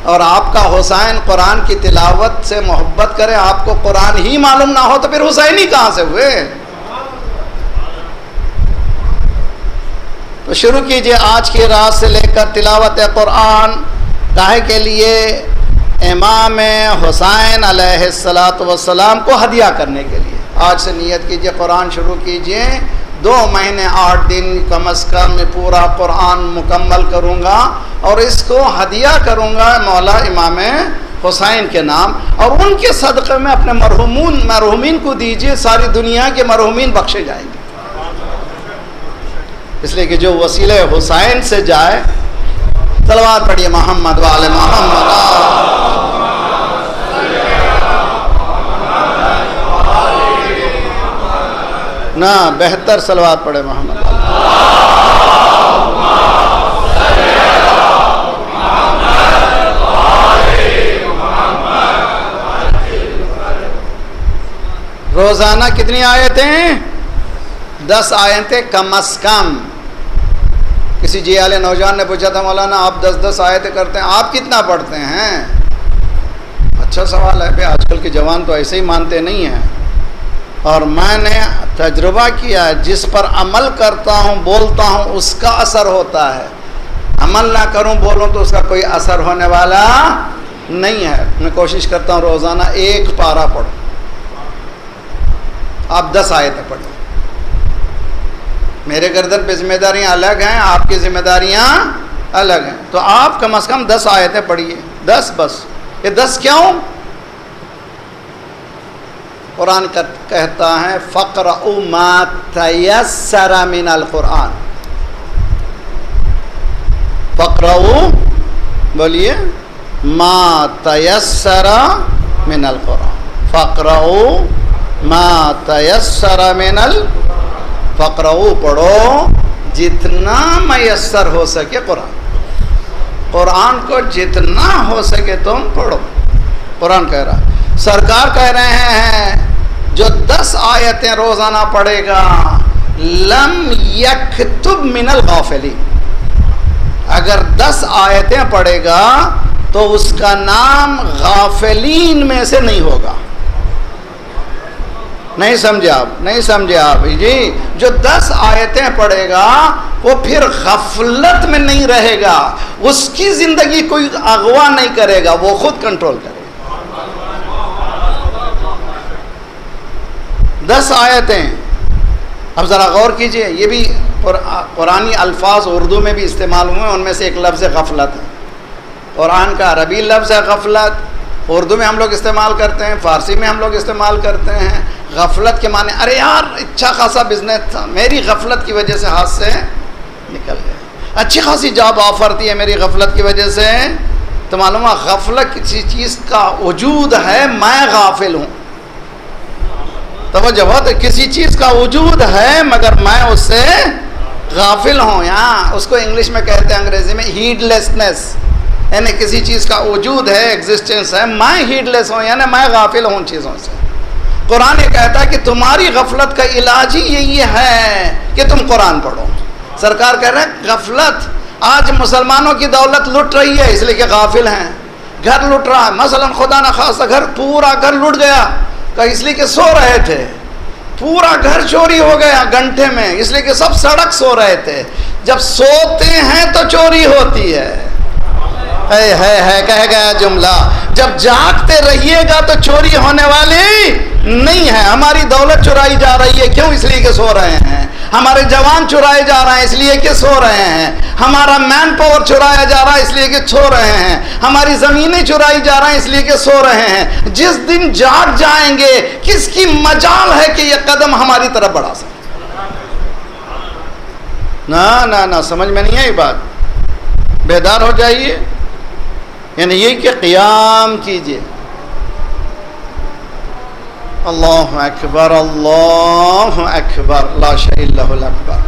اور آپ کا حسین قرآن کی تلاوت سے محبت کرے، آپ کو قرآن ہی معلوم نہ ہو تو پھر حسینی کہاں سے ہوئے؟ تو شروع کیجئے آج کی رات سے لے کر تلاوت قرآن، کاہے کے لیے؟ امام حسین علیہ السلام کو ہدیہ کرنے کے لیے۔ آج سے نیت کیجئے، قرآن شروع کیجئے، 2 مہینے 8 دن کم از کم میں پورا قرآن مکمل کروں گا اور اس کو ہدیہ کروں گا مولا امام حسین کے نام، اور ان کے صدقے میں اپنے مرحومین کو دیجئے، ساری دنیا کے مرحومین بخشے جائیں گے، اس لیے کہ جو وسیلہ حسین سے جائے۔ صلوات پڑھیے محمد وعلی محمد۔ نہ بہتر صلوات پڑھے محمد۔ روزانہ کتنی آیتیں؟ 10 آیتیں کم از کم۔ کسی جی والے نوجوان نے پوچھا تھا مولانا آپ 10 آیتیں کرتے ہیں، آپ کتنا پڑھتے ہیں؟ اچھا سوال ہے بھائی، آج کل کے جوان تو ایسے ہی مانتے نہیں ہیں، اور میں نے تجربہ کیا ہے، جس پر عمل کرتا ہوں بولتا ہوں اس کا اثر ہوتا ہے، عمل نہ کروں بولوں تو اس کا کوئی اثر ہونے والا نہیں ہے۔ میں کوشش کرتا ہوں روزانہ 1 پارہ پڑھوں، آپ 10 آیتیں پڑھیں۔ میرے گردن پہ ذمہ داریاں الگ ہیں، آپ کی ذمہ داریاں الگ ہیں، تو آپ کم از کم 10 آیتیں پڑھیے، 10 بس۔ یہ 10 کیوں؟ قرآن کہتا ہے فَقْرَؤُوا مَا تَيَسَّرَ مِنَ الْقُرْآنِ، فَقْرَؤُوا بولیے مَا تَيَسَّرَ مِنَ الْقُرْآنِ، فَقْرَؤُوا مَا تَيَسَّرَ مِنَ فَقْرَؤُوا پڑھو جتنا میسر ہو سکے قرآن کو جتنا ہو سکے تم پڑھو۔ قرآن کہہ رہا، سرکار کہہ رہے ہیں جو 10 آیتیں روزانہ پڑھے گا لم یکتب من الغافلین، اگر 10 آیتیں پڑھے گا تو اس کا نام غافلین میں سے نہیں ہوگا۔ نہیں سمجھے آپ جی، جو 10 آیتیں پڑھے گا وہ پھر غفلت میں نہیں رہے گا، اس کی زندگی کوئی اغوا نہیں کرے گا، وہ خود کنٹرول کرے گا۔ 10 آیتیں، اب ذرا غور کیجئے، یہ بھی قرآنی الفاظ اردو میں بھی استعمال ہوئے ہیں، ان میں سے ایک لفظ غفلت ہے۔ قرآن کا عربی لفظ ہے غفلت، اردو میں ہم لوگ استعمال کرتے ہیں، فارسی میں ہم لوگ استعمال کرتے ہیں۔ غفلت کے معنی ارے یار اچھا خاصا بزنس تھا، میری غفلت کی وجہ سے ہاتھ سے نکل گیا، اچھی خاصی جاب آفر تھی ہے، میری غفلت کی وجہ سے۔ تو معلوم ہے غفلت کسی چیز کا وجود ہے، میں غافل ہوں، توجہ بہت، کسی چیز کا وجود ہے مگر میں اس سے غافل ہوں۔ یہاں اس کو انگلش میں کہتے ہیں انگریزی میں ہیڈ لیسنس، یعنی کسی چیز کا وجود ہے، ایگزسٹنس ہے، میں ہیڈ لیس ہوں، یعنی میں غافل ہوں چیزوں سے۔ قرآن یہ کہتا ہے کہ تمہاری غفلت کا علاج ہی یہی ہے کہ تم قرآن پڑھو۔ سرکار کہہ رہے ہیں غفلت، آج مسلمانوں کی دولت لٹ رہی ہے اس لیے کہ غافل ہیں، گھر لٹ رہا ہے، مثلا خدا نہ خواستہ پورا گھر لٹ گیا کہ اس لیے کہ سو رہے تھے، پورا گھر چوری ہو گیا گھنٹے میں اس لیے کہ سب سڑک سو رہے تھے۔ جب سوتے ہیں تو چوری ہوتی ہے، کہہ گیا جملہ، جب جاگتے رہیے گا تو چوری ہونے والی نہیں ہے۔ ہماری دولت چرائی جا رہی ہے، کیوں؟ اس لیے کہ سو رہے ہیں۔ ہمارے جوان چرائے جا رہے ہیں اس لیے کہ سو رہے ہیں۔ ہمارا مین پاور چرایا جا رہا ہے اس لیے کہ سو رہے ہیں۔ ہماری زمینیں چرائی جا رہے ہیں اس لیے کہ سو رہے ہیں۔ جس دن جاگ جائیں گے کس کی مجال ہے کہ یہ قدم ہماری طرف بڑھا سکے؟ نہ سمجھ میں نہیں ہے یہ بات، بیدار ہو جائیے، یعنی یہ کہ قیام کیجئے۔ اللہ اکبر، اللہ اکبر، لا شیء الا اللہ اکبر۔